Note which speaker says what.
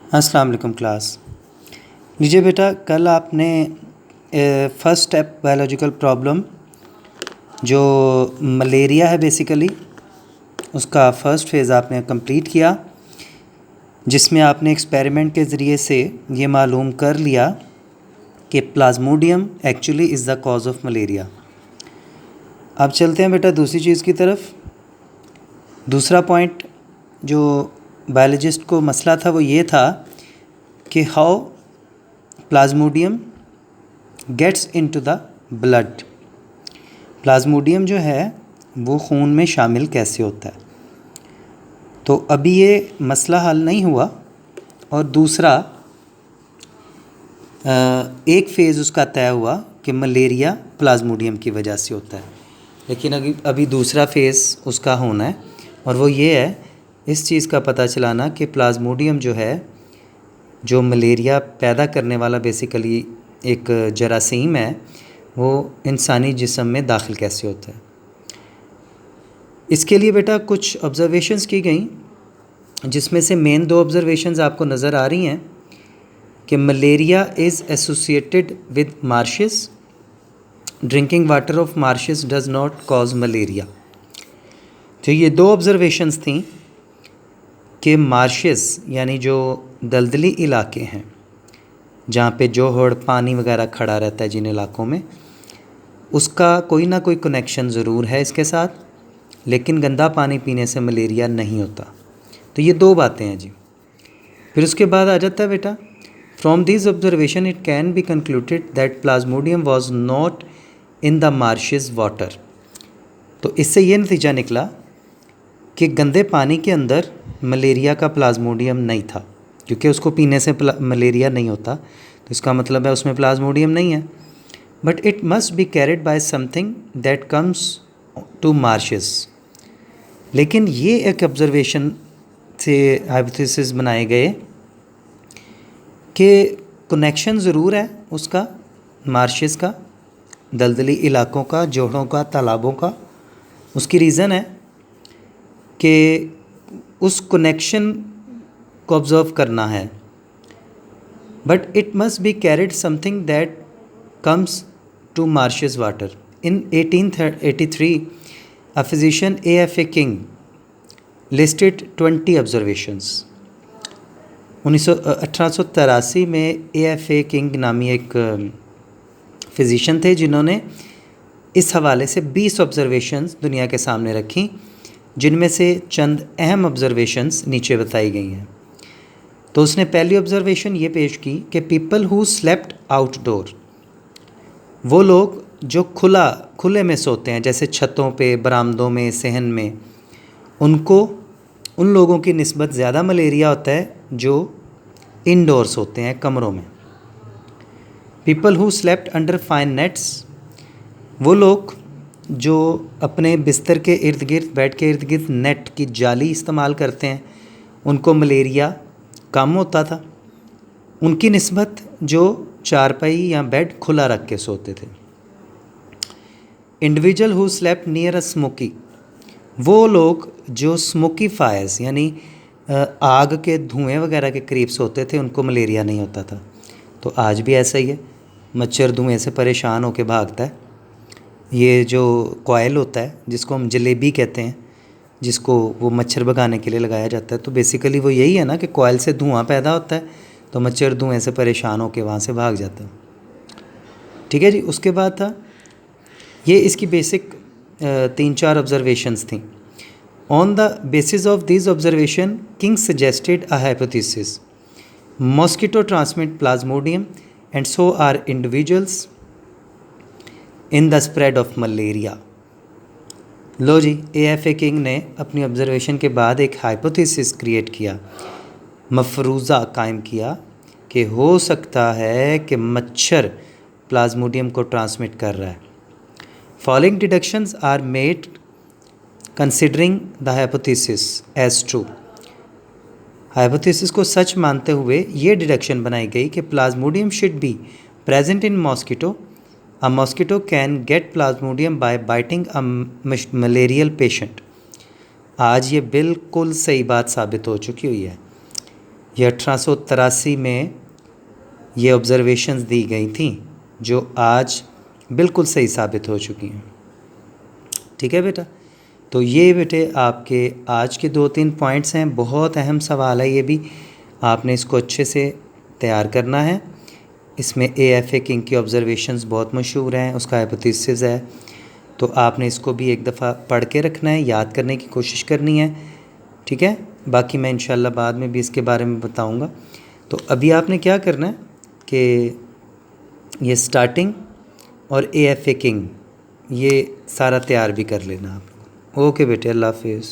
Speaker 1: अस्सलाम वालेकुम क्लास। लीजिए बेटा, कल आपने फर्स्ट स्टेप बायोलॉजिकल प्रॉब्लम जो मलेरिया है बेसिकली उसका फ़र्स्ट फेज़ आपने कंप्लीट किया, जिसमें आपने एक्सपेरिमेंट के ज़रिए से ये मालूम कर लिया कि Plasmodium actually is the cause of malaria. अब चलते हैं बेटा दूसरी चीज़ की तरफ। दूसरा पॉइंट जो बायोलॉजिस्ट को मसला था वो ये था कि how plasmodium gets into the blood. Plasmodium जो है वो खून में शामिल कैसे होता है। तो अभी ये मसला हल नहीं हुआ और दूसरा एक फ़ेज़ उसका तय हुआ कि मलेरिया प्लाज्मोडियम की वजह से होता है, लेकिन अभी दूसरा फ़ेज़ उसका होना है और वो ये है इस चीज़ का पता चलाना कि प्लाज्मोडियम जो है जो मलेरिया पैदा करने वाला बेसिकली एक जरासीम है वो इंसानी जिस्म में दाखिल कैसे होता है। इसके लिए बेटा कुछ ऑब्ज़र्वेशंस की गई, जिसमें से मेन दो ऑब्ज़र्वेशंस आपको नज़र आ रही हैं कि malaria is associated with marches, drinking water of marches does not cause malaria. तो ये दो ऑब्ज़र्वेशंस थी कि मार्शेस यानी जो दलदली इलाके हैं जहाँ पे जोहड़ पानी वगैरह खड़ा रहता है जिन इलाकों में, उसका कोई ना कोई कनेक्शन ज़रूर है इसके साथ, लेकिन गंदा पानी पीने से मलेरिया नहीं होता। तो ये दो बातें हैं जी। फिर उसके बाद आ जाता है बेटा, from this observation it can be concluded that Plasmodium was not in the marches water. तो इससे ये नतीजा निकला कि गंदे पानी के अंदर मलेरिया का प्लाज्मोडियम नहीं था, क्योंकि उसको पीने से मलेरिया नहीं होता, तो इसका मतलब है उसमें प्लाज्मोडियम नहीं है। But it must be carried by something that comes to marshes. लेकिन ये एक ऑब्जर्वेशन से हाइपोथेसिस बनाए गए कि कनेक्शन ज़रूर है उसका, मार्शेस का, दलदली इलाकों का, जोड़ों का, तालाबों का। उसकी रीज़न है कि उस कनेक्शन को ऑब्ज़र्व करना है, but it must be carried something that comes to marshes water. इन 1883 a physician A.F.A. King listed 20 observations। 1883 में A.F.A. किंग नामी एक फिज़िशियन थे जिन्होंने इस हवाले से 20 ऑब्ज़र्वेशंस दुनिया के सामने रखी, जिनमें से चंद अहम ऑब्ज़र्वेशंस नीचे बताई गई हैं। तो उसने पहली ऑब्ज़र्वेशन ये पेश की कि पीपल हु स्लेप्ट आउटडोर, वो लोग जो खुले में सोते हैं जैसे छतों पे, बरामदों में, सहन में, उनको उन लोगों की निस्बत ज़्यादा मलेरिया होता है जो इंडोर्स होते हैं, कमरों में। People who slept under fine nets, वो लोग जो अपने बिस्तर के इर्द गिर्द, बेड के इर्द गिर्द नेट की जाली इस्तेमाल करते हैं, उनको मलेरिया कम होता था उनकी निस्बत जो चारपाई या बेड खुला रख के सोते थे। Individual who slept near a smoky, वो लोग जो स्मोकी फायर्स यानी आग के धुएं वगैरह के करीब सोते थे, उनको मलेरिया नहीं होता था। तो आज भी ऐसा ही है, मच्छर धुएं से परेशान होकर भागता है। ये जो कॉयल होता है जिसको हम जलेबी कहते हैं, जिसको वो मच्छर भगाने के लिए लगाया जाता है, तो बेसिकली वो यही है ना कि कॉयल से धुआं पैदा होता है, तो मच्छर धुएं से परेशान होकर वहाँ से भाग जाता है। ठीक है जी। उसके बाद था ये इसकी बेसिक 3-4 ऑब्जर्वेशंस थी। On the basis of this observation King suggested a hypothesis, mosquito transmit plasmodium and so are individuals in the spread of malaria. लो जी, A.F.A. किंग ने अपनी ऑब्जर्वेशन के बाद एक हाइपोथेसिस क्रिएट किया, मफरूज़ा कायम किया कि हो सकता है कि मच्छर प्लाज्मोडियम को ट्रांसमिट कर रहा है। Following deductions are made considering the hypothesis as true. Hypothesis को सच मानते हुए ये डिडक्शन बनाई गई कि plasmodium should be present in mosquito. A mosquito can get plasmodium by biting a malarial patient। आज ये बिल्कुल सही बात साबित हो चुकी हुई है। ये 1883 में ये ऑब्ज़र्वेशंस दी गई थी जो आज बिल्कुल सही साबित हो चुकी हैं। ठीक है बेटा, तो ये बेटे आपके आज के 2-3 पॉइंट्स हैं। बहुत अहम सवाल है ये भी, आपने इसको अच्छे से तैयार करना है। इसमें AFA किंग की ऑब्ज़र्वेशंस बहुत मशहूर हैं, उसका हाइपोथेसिस है, तो आपने इसको भी एक दफ़ा पढ़ के रखना है, याद करने की कोशिश करनी है। ठीक है, बाकी मैं इंशाल्लाह बाद में भी इसके बारे में बताऊंगा। तो अभी आपने क्या करना है कि ये स्टार्टिंग और AFA किंग ये सारा तैयार भी कर लेना आप लोग। ओके बेटे, अल्लाह हाफिज़।